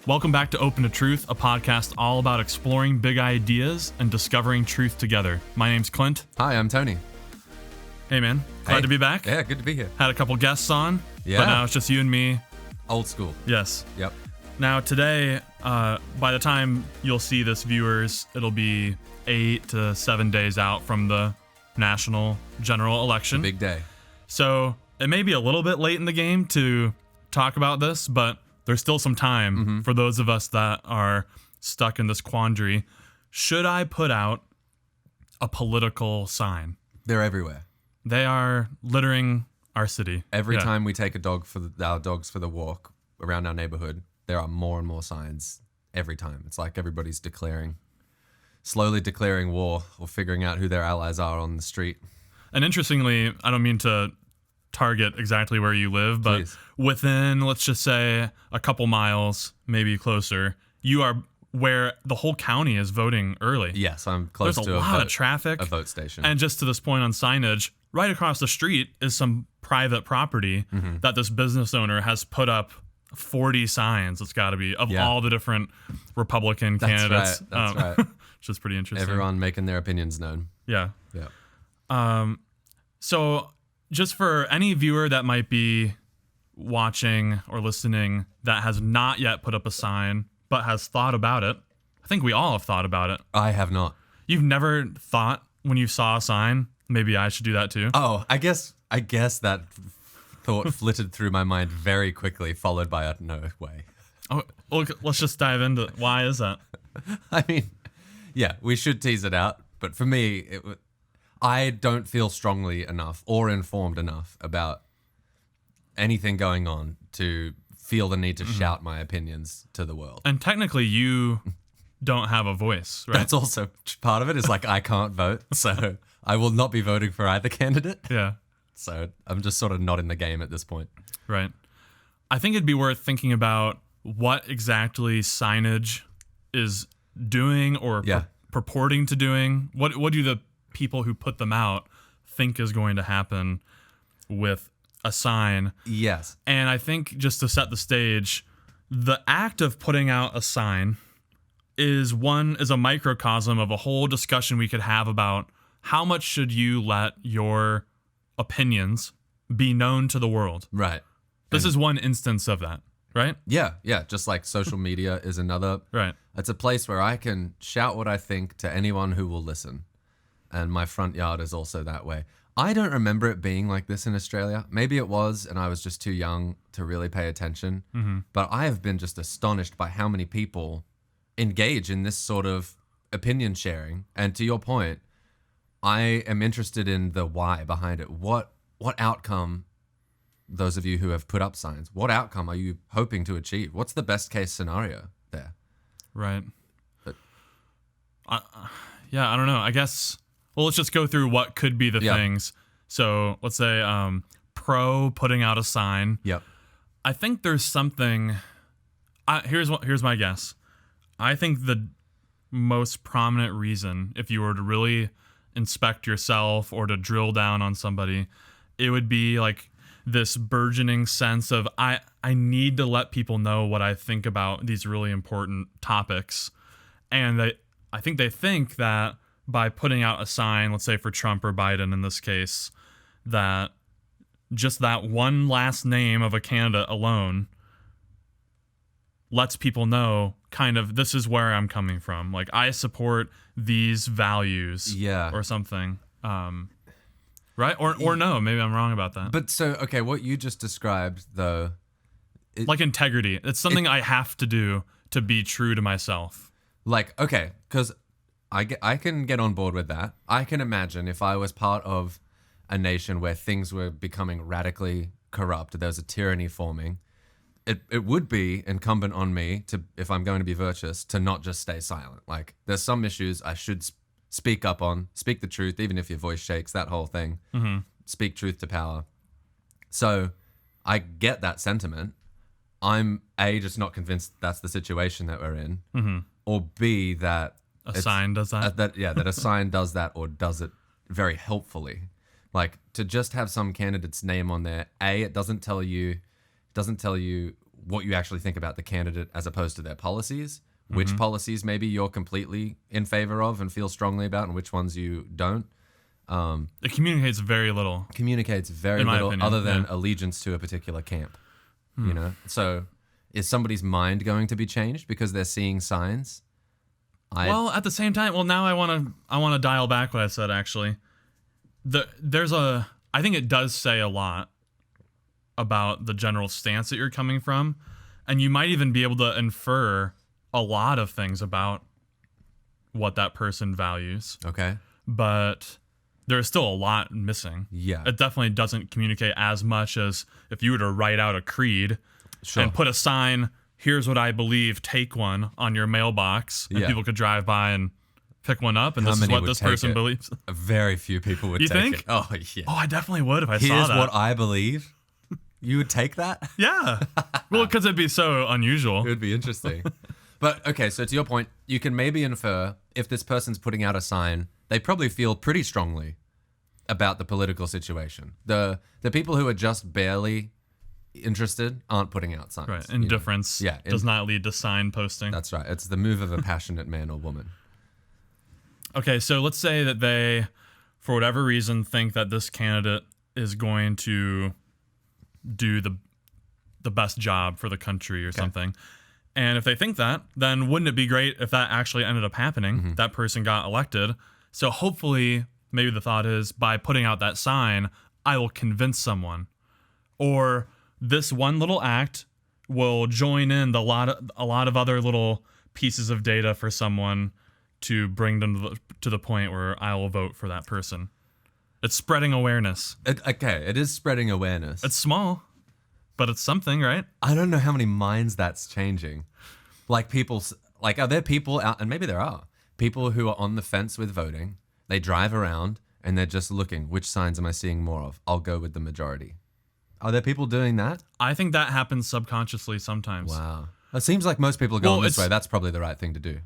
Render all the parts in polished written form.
Welcome back to Open to Truth, a podcast all about exploring big ideas and discovering truth together. My name's Clint. Hi, I'm Tony. Hey, man. Glad to be back. Yeah, good to be here. Had a couple guests on, Yeah. but now it's just you and me. Old school. Yes. Yep. Now, today, by the time you'll see this, viewers, it'll be 8 to 7 days out from the national general election. Big day. So it may be a little bit late in the game to talk about this, but there's still some time for those of us that are stuck in this quandary. Should I put out a political sign? They're everywhere. They are littering our city. Every time we take our dogs for the walk around our neighborhood, there are more and more signs every time. It's like everybody's slowly declaring war or figuring out who their allies are on the street. And interestingly, I don't mean to target exactly where you live, but Please. within, let's just say, a couple miles, maybe closer, you are where the whole county is voting early. Yes, I'm close There's to a lot of traffic. a vote station. And just to this point on signage, right across the street is some private property that this business owner has put up 40 signs, it's got to be, of all the different Republican candidates. That's right. Which is pretty interesting. Everyone making their opinions known. Yeah. Yeah. So just for any viewer that might be watching or listening that has not yet put up a sign but has thought about it, I think we all have thought about it. I have not. You've never thought when you saw a sign, maybe I should do that too? Oh, I guess that thought flitted through my mind very quickly, followed by a no way. Oh, well, let's just dive into why is that? I mean, yeah, we should tease it out. But for me, I don't feel strongly enough or informed enough about anything going on to feel the need to shout my opinions to the world. And technically, you don't have a voice, right? That's also part of it, is like I can't vote. So I will not be voting for either candidate. Yeah, So I'm just sort of not in the game at this point. right. I think it'd be worth thinking about what exactly signage is doing or purporting to doing. What do the people who put them out think is going to happen with a sign? Yes. And I think just to set the stage, the act of putting out a sign is a microcosm of a whole discussion we could have about how much should you let your opinions be known to the world. Right. This is one instance of that, right? Yeah. Just like social media is another. Right. It's a place where I can shout what I think to anyone who will listen. And my front yard is also that way. I don't remember it being like this in Australia. Maybe it was, and I was just too young to really pay attention. But I have been just astonished by how many people engage in this sort of opinion sharing. And to your point, I am interested in the why behind it. What outcome, those of you who have put up signs, what outcome are you hoping to achieve? What's the best case scenario there? Right. But- I don't know. I guess, well, let's just go through what could be the things. So let's say pro putting out a sign. Yep. I think there's something. Here's my guess. I think the most prominent reason, if you were to really inspect yourself or to drill down on somebody, it would be like this burgeoning sense of I need to let people know what I think about these really important topics. And I think they think that by putting out a sign, let's say for Trump or Biden in this case, that just that one last name of a candidate alone lets people know kind of this is where I'm coming from. Like I support these values or something. Right? Or no, maybe I'm wrong about that. But so, okay, what you just described though. Like integrity. It's something I have to do to be true to myself. Like, okay, because I can get on board with that. I can imagine if I was part of a nation where things were becoming radically corrupt, there was a tyranny forming, it would be incumbent on me to, if I'm going to be virtuous, to not just stay silent. Like, there's some issues I should speak up on, speak the truth, even if your voice shakes, that whole thing. Speak truth to power. So I get that sentiment. I'm A, just not convinced that's the situation that we're in, or B, that a sign does that. That a sign does that, or does it very helpfully. Like, to just have some candidate's name on there, A, it doesn't tell you what you actually think about the candidate as opposed to their policies, which policies maybe you're completely in favor of and feel strongly about, and which ones you don't. It communicates very little. Communicates very In my little opinion, other than yeah. allegiance to a particular camp. You know? So is somebody's mind going to be changed because they're seeing signs? Well, at the same time, now I want to dial back what I said actually. I think it does say a lot about the general stance that you're coming from, and you might even be able to infer a lot of things about what that person values. Okay. But there's still a lot missing. Yeah. It definitely doesn't communicate as much as if you were to write out a creed Sure. and put a sign, here's what I believe, take one, on your mailbox, and Yeah. people could drive by and pick one up, and How this is many what would this take person it? believes. Very few people would You take think? it. Oh, yeah. Oh, I definitely would if I saw Here's that. what I believe. You would take that? Yeah. Well, because it'd be so unusual. It would be interesting. But okay, so to your point, you can maybe infer if this person's putting out a sign, they probably feel pretty strongly about the political situation. The people who are just barely interested aren't putting out signs. Right. you know? Indifference Yeah, does not lead to sign posting. That's right. It's the move of a passionate man or woman. Okay, so let's say that they, for whatever reason, think that this candidate is going to do the best job for the country or something. And if they think that, then wouldn't it be great if that actually ended up happening? That person got elected. So hopefully, maybe the thought is, by putting out that sign, I will convince someone. Or this one little act will join in a lot of other little pieces of data for someone to bring them to the point where I will vote for that person. It's spreading awareness. It is spreading awareness. It's small, but it's something, right? I don't know how many minds that's changing. Like are there people out, and maybe there are, people who are on the fence with voting. They drive around and they're just looking, which signs am I seeing more of? I'll go with the majority. Are there people doing that? I think that happens subconsciously sometimes. Wow. It seems like most people are going this it's- way. That's probably the right thing to do.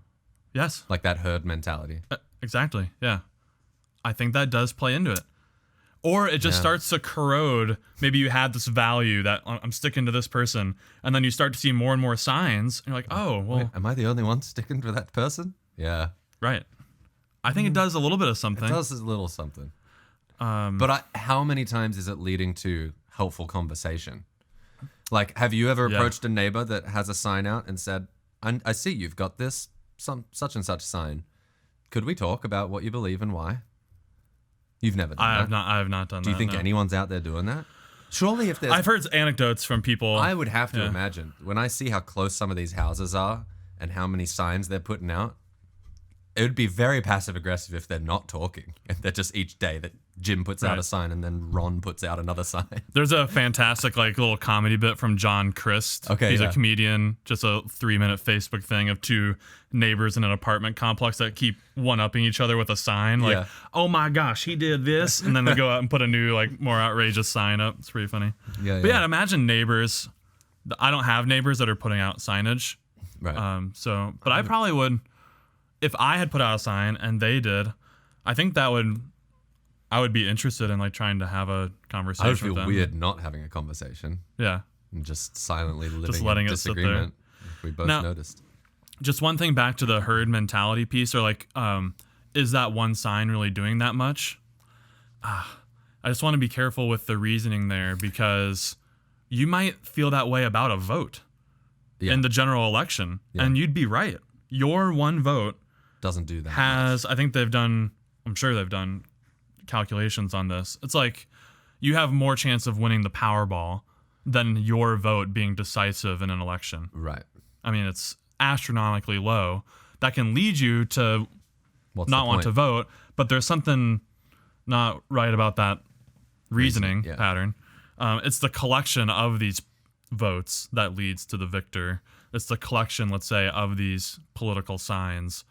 Yes, Like that herd mentality. exactly. Yeah. I think that does play into it. Or it just starts to corrode. Maybe you had this value that I'm sticking to this person, and then you start to see more and more signs, and you're like, oh, well, Wait, am I the only one sticking to that person? Yeah. right. I think it does a little bit of something. It does a little something. But how many times is it leading to helpful conversation? Like, have you ever approached a neighbor that has a sign out and said, I see you've got this such and such sign. Could we talk about what you believe and why? You've never done that. I have not done that. Do you think no. anyone's out there doing that? Surely if there's... I've heard anecdotes from people. I would have to Yeah. imagine, when I see how close some of these houses are and how many signs they're putting out, it would be very passive aggressive if they're not talking. If they're just each day that Jim puts out Right. a sign and then Ron puts out another sign. There's a fantastic little comedy bit from John Christ. Okay, He's yeah. a comedian, just a 3-minute Facebook thing of two neighbors in an apartment complex that keep one-upping each other with a sign. Like, Yeah. oh my gosh, he did this. And then they go out and put a new, more outrageous sign up. It's pretty funny. Yeah, But yeah, imagine neighbors. I don't have neighbors that are putting out signage. Right. But I probably would, if I had put out a sign and they did, I think I would be interested in trying to have a conversation I would feel with them. weird not having a conversation Yeah. and just silently living letting in it sit there. disagreement. If we both Now- noticed. Just one thing back to the herd mentality piece, or is that one sign really doing that much? I just want to be careful with the reasoning there, because you might feel that way about a vote Yeah. in the general election, and you'd be right. Your one vote Doesn't do that. has, I think I'm sure they've done calculations on this. It's like you have more chance of winning the Powerball than your vote being decisive in an election. Right. I mean, it's astronomically low. That can lead you to What's not the want to point? vote, but there's something not right about that reasoning yeah. pattern. It's the collection of these votes that leads to the victor. It's the collection, let's say, of these political signs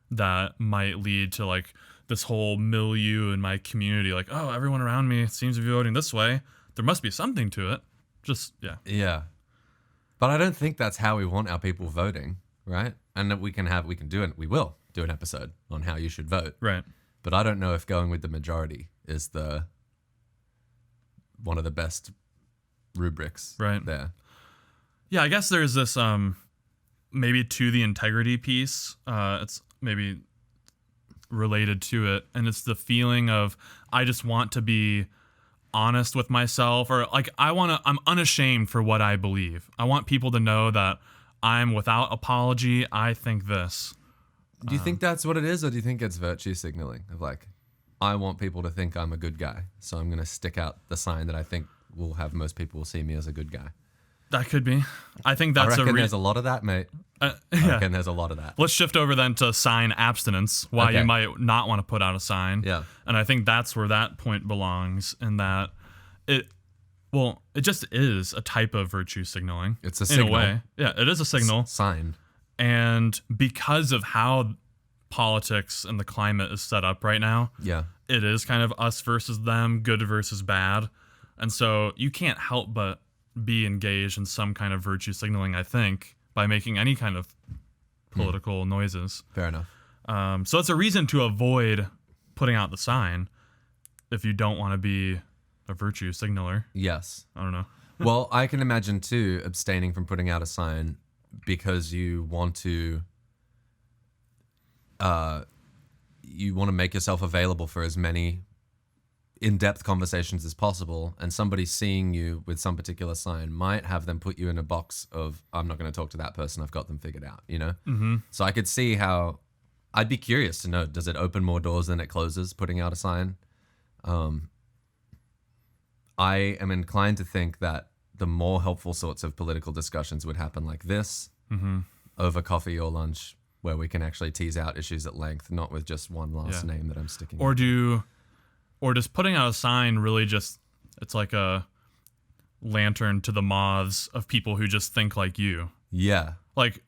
that might lead to this whole milieu in my community. Oh, everyone around me seems to be voting this way. There must be something to it. Just, yeah. Yeah. But I don't think that's how we want our people voting, right? And that we will do an episode on how you should vote. Right. But I don't know if going with the majority is one of the best rubrics Right. there. Yeah, I guess there's this maybe to the integrity piece. It's maybe related to it, and it's the feeling of I just want to be honest with myself, or like I'm unashamed for what I believe. I want people to know that I'm without apology. I think this. Do you think that's what it is, or do you think it's virtue signaling of like, I want people to think I'm a good guy, so I'm going to stick out the sign that I think will have most people will see me as a good guy? That could be. I think I that's reckon there's a lot of that, mate. I yeah. reckon there's a lot of that. Let's shift over then to sign abstinence, why Okay. you might not want to put out a sign. Yeah. And I think that's where that point belongs, in that it just is a type of virtue signaling. It's a in signal. a way. Yeah, it is a signal. Sign. And because of how politics and the climate is set up right now, Yeah. it is kind of us versus them, good versus bad. And so you can't help but be engaged in some kind of virtue signaling, I think, by making any kind of political noises. Fair enough. So it's a reason to avoid putting out the sign if you don't want to be a virtue signaler. Yes. I don't know. Well, I can imagine too abstaining from putting out a sign because you want to make yourself available for as many in-depth conversations as possible, and somebody seeing you with some particular sign might have them put you in a box of, I'm not going to talk to that person, I've got them figured out, you know? Mm-hmm. So I could see how, I'd be curious to know, does it open more doors than it closes, putting out a sign? I am inclined to think that the more helpful sorts of political discussions would happen like this, over coffee or lunch, where we can actually tease out issues at length, not with just one last name that I'm sticking. Or does putting out a sign really just, it's like a lantern to the moths of people who just think like you. Yeah. Like,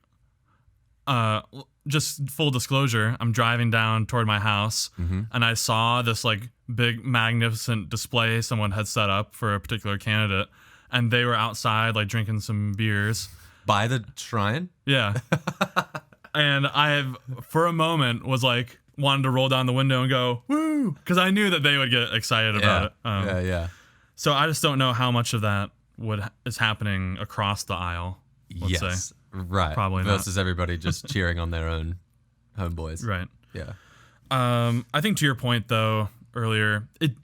just full disclosure, I'm driving down toward my house and I saw this like big magnificent display someone had set up for a particular candidate, and they were outside like drinking some beers. By the shrine? Yeah. And for a moment was like, wanted to roll down the window and go, woo, because I knew that they would get excited about it. Yeah. So I just don't know how much of that is happening across the aisle, let's say. Right. Probably not. Versus everybody just cheering on their own homeboys. Right. Yeah. I think to your point, though, earlier, it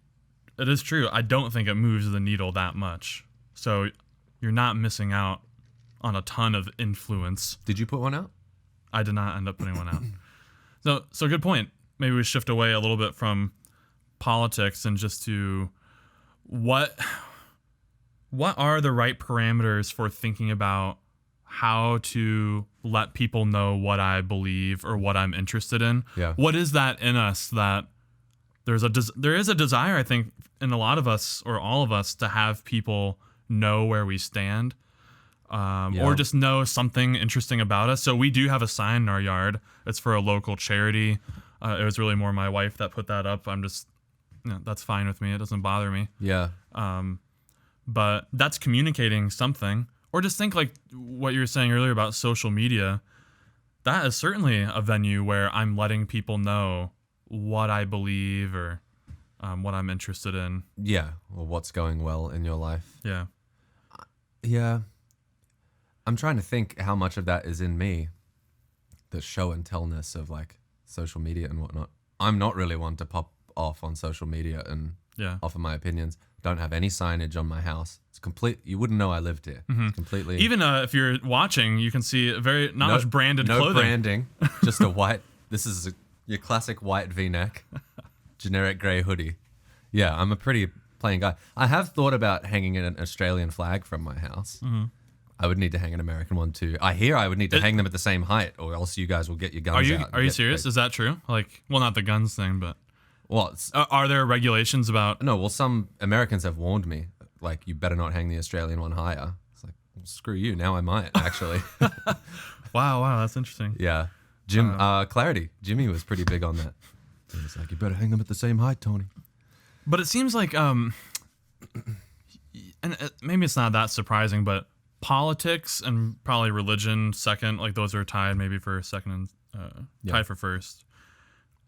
is true. I don't think it moves the needle that much. So you're not missing out on a ton of influence. Did you put one out? I did not end up putting one out. So good point. Maybe we shift away a little bit from politics and just to what are the right parameters for thinking about how to let people know what I believe or what I'm interested in? Yeah. What is that in us that there is a desire, I think, in a lot of us or all of us to have people know where we stand, or just know something interesting about us. So we do have a sign in our yard. It's for a local charity. It was really more my wife that put that up. I'm just, that's fine with me. It doesn't bother me. Yeah. But that's communicating something. Or just think like what you were saying earlier about social media. That is certainly a venue where I'm letting people know what I believe or what I'm interested in. Yeah. Or what's going well in your life. Yeah. Yeah. I'm trying to think how much of that is in me. The show and tellness of like social media and whatnot. I'm not really one to pop off on social media and offer my opinions. Don't have any signage on my house. It's complete. You wouldn't know I lived here. It's completely. Even if you're watching, you can see not much branded no clothing. No branding. Just a white. This is your classic white V-neck, generic grey hoodie. Yeah, I'm a pretty plain guy. I have thought about hanging an Australian flag from my house. I would need to hang an American one too. I hear I would need to hang them at the same height, or else you guys will get your guns out. Are you serious? Is that true? Like, well, not the guns thing, but are there regulations about? No. Well, some Americans have warned me, like, you better not hang the Australian one higher. It's like, well, screw you. Now I might actually. Wow, that's interesting. Yeah, Clarity. Jimmy was pretty big on that. He was like, you better hang them at the same height, Tony. But it seems like, and maybe it's not that surprising, but politics and probably religion second, like those are tied maybe for second and tied for first,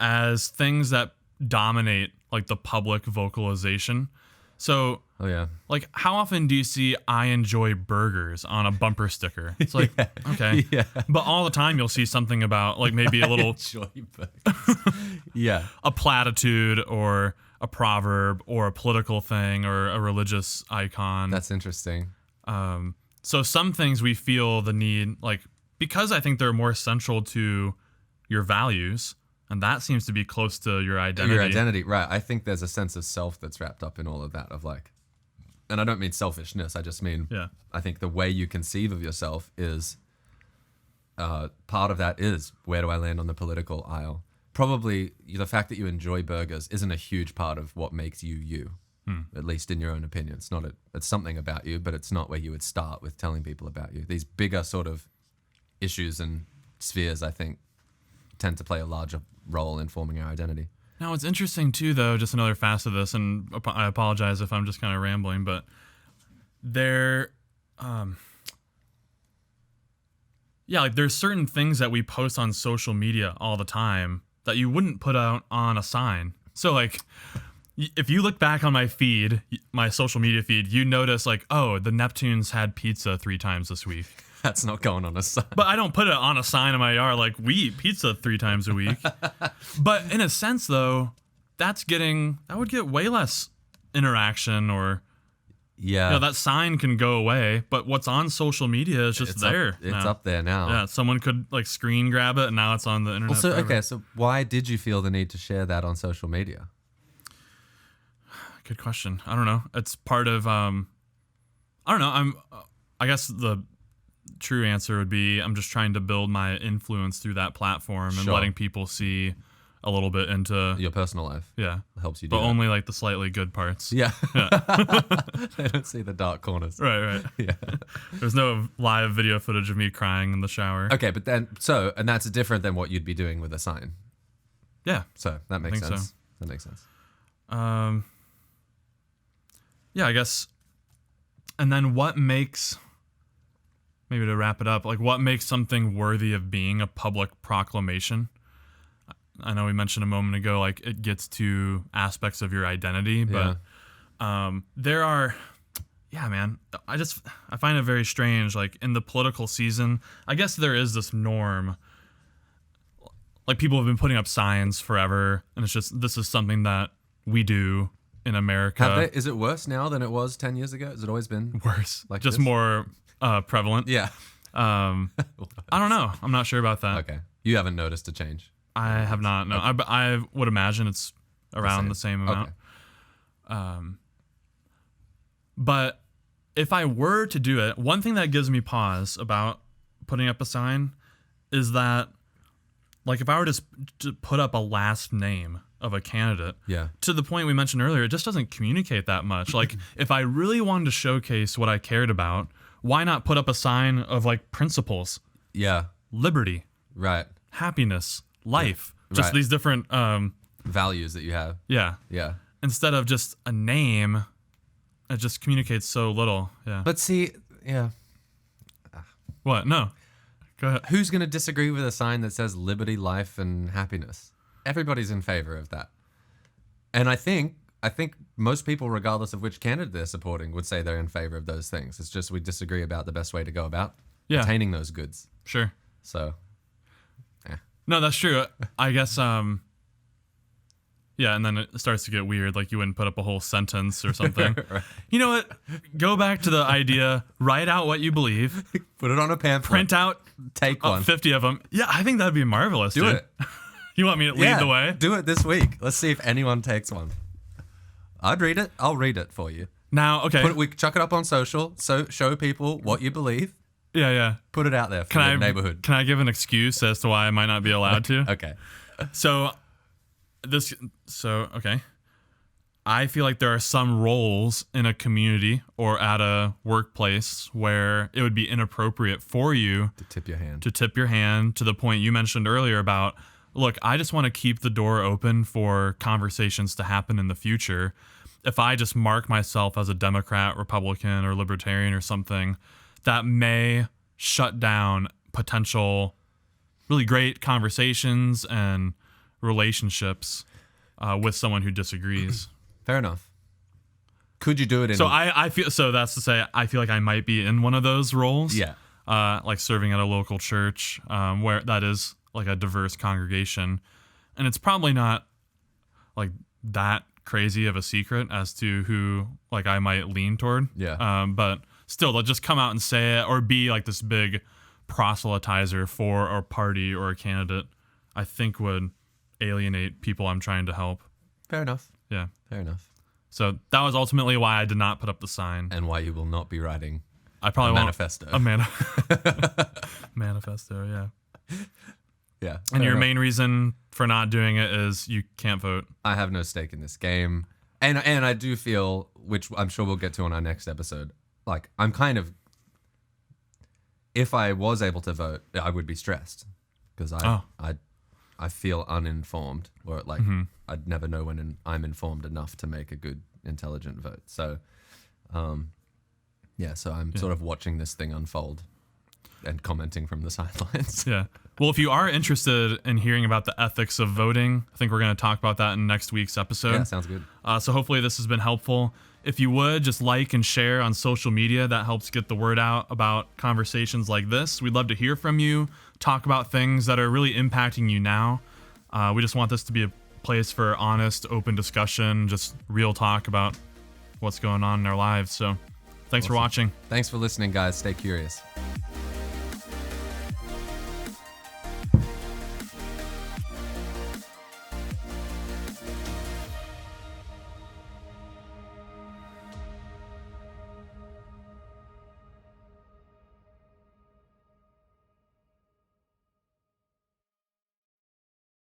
as things that dominate like the public vocalization. So Oh yeah. Like, how often do you see "I enjoy burgers" on a bumper sticker? It's like, okay, Yeah. but all the time you'll see something about like maybe a little Enjoy burgers. Yeah. a platitude or a proverb or a political thing or a religious icon. That's interesting. So some things we feel the need, like, because I think they're more central to your values, and that seems to be close to your identity. Your identity, right. I think there's a sense of self that's wrapped up in all of that, of like, and I don't mean selfishness, I just mean, Yeah. I think the way you conceive of yourself is, part of that is, where do I land on the political aisle? Probably the fact that you enjoy burgers isn't a huge part of what makes you you, at least in your own opinion. It's not it's something about you, but it's not where you would start with telling people about you. These bigger sort of issues and spheres, I think, tend to play a larger role in forming our identity. Now, it's interesting too, though, just another facet of this, and I apologize if I'm just kind of rambling, but like there's certain things that we post on social media all the time that you wouldn't put out on a sign. So like, if you look back on my feed, my social media feed, you notice like, oh, the Neptunes had pizza 3 times this week. That's not going on a sign. But I don't put it on a sign in my yard like, we eat pizza 3 times a week. But in a sense, though, that would get way less interaction, or Yeah. that sign can go away. But what's on social media is just It's there. It's now. up there now. Yeah, someone could like screen grab it, and now it's on the internet. Also, forever. okay, so why did you feel the need to share that on social media? Good question. I don't know. It's part of I don't know. I guess the true answer would be I'm just trying to build my influence through that platform and Sure. letting people see a little bit into Your personal life yeah, helps you do but that. only like the slightly good parts. Yeah. They don't see the dark corners. Right. Yeah. There's no live video footage of me crying in the shower. Okay, but then, and that's different than what you'd be doing with a sign. Yeah. So that makes think sense. so. That makes sense. Yeah, I guess. And then maybe to wrap it up, like what makes something worthy of being a public proclamation? I know we mentioned a moment ago, like it gets to aspects of your identity, but there are, man, I find it very strange. Like in the political season, I guess there is this norm. Like people have been putting up signs forever, and it's just, this is something that we do in America. Is it worse now than it was 10 years ago? Has it always been Worse, like just this? more prevalent. Yeah. I don't know. I'm not sure about that. Okay. You haven't noticed a change. I have not. No, Okay. I would imagine it's around the same amount. Okay. But if I were to do it, one thing that gives me pause about putting up a sign is that, like, if I were to put up a last name of a candidate, Yeah. to the point we mentioned earlier, it just doesn't communicate that much. Like, if I really wanted to showcase what I cared about, why not put up a sign of like principles, Yeah. liberty, Right. happiness, life, just Right. these different, Values that you have. yeah. Yeah. Instead of just a name, it just communicates so little. Yeah. But see, yeah. What? No. Go ahead. Who's going to disagree with a sign that says liberty, life, and happiness? Everybody's in favor of that. And I think most people, regardless of which candidate they're supporting, would say they're in favor of those things. It's just we disagree about the best way to go about Yeah. attaining those goods. Sure. So, No, that's true. I guess, yeah, and then it starts to get weird. Like you wouldn't put up a whole sentence or something. Right. You know what? Go back to the idea, write out what you believe, put it on a pamphlet. print out Take one. 50 of them. Yeah, I think that'd be marvelous. Do dude. it. You want me to lead the way? Do it this week. Let's see if anyone takes one. I'd read it. I'll read it for you. Now, okay. We chuck it up on social. So show people what you believe. Yeah. Put it out there for your neighborhood. Can I give an excuse as to why I might not be allowed to? Okay. So okay. I feel like there are some roles in a community or at a workplace where it would be inappropriate for you To tip your hand. to tip your hand, to the point you mentioned earlier about, look, I just want to keep the door open for conversations to happen in the future. If I just mark myself as a Democrat, Republican, or Libertarian or something, that may shut down potential really great conversations and relationships with someone who disagrees. Fair enough. Could you do it in? So I feel so. That's to say, I feel like I might be in one of those roles. Yeah. Like serving at a local church, where that is like a diverse congregation, and it's probably not like that crazy of a secret as to who like I might lean toward. Yeah. But still, they'll just come out and say it, or be like this big proselytizer for a party or a candidate. I think would alienate people I'm trying to help. Fair enough. Yeah. Fair enough. So that was ultimately why I did not put up the sign. And why you will not be writing I probably a won't. manifesto. Manifesto, yeah. Yeah. And fair your enough. main reason for not doing it is you can't vote. I have no stake in this game. And I do feel, which I'm sure we'll get to on our next episode, like I'm kind of, if I was able to vote, I would be stressed because I feel uninformed, or like I'd never know when I'm informed enough to make a good, intelligent vote. So, so I'm sort of watching this thing unfold and commenting from the sidelines. Yeah. Well, if you are interested in hearing about the ethics of voting, I think we're going to talk about that in next week's episode. Yeah, sounds good. So hopefully this has been helpful. If you would, just like and share on social media. That helps get the word out about conversations like this. We'd love to hear from you, talk about things that are really impacting you now. We just want this to be a place for honest, open discussion, just real talk about what's going on in our lives. So thanks for watching. Thanks for listening, guys. Stay curious.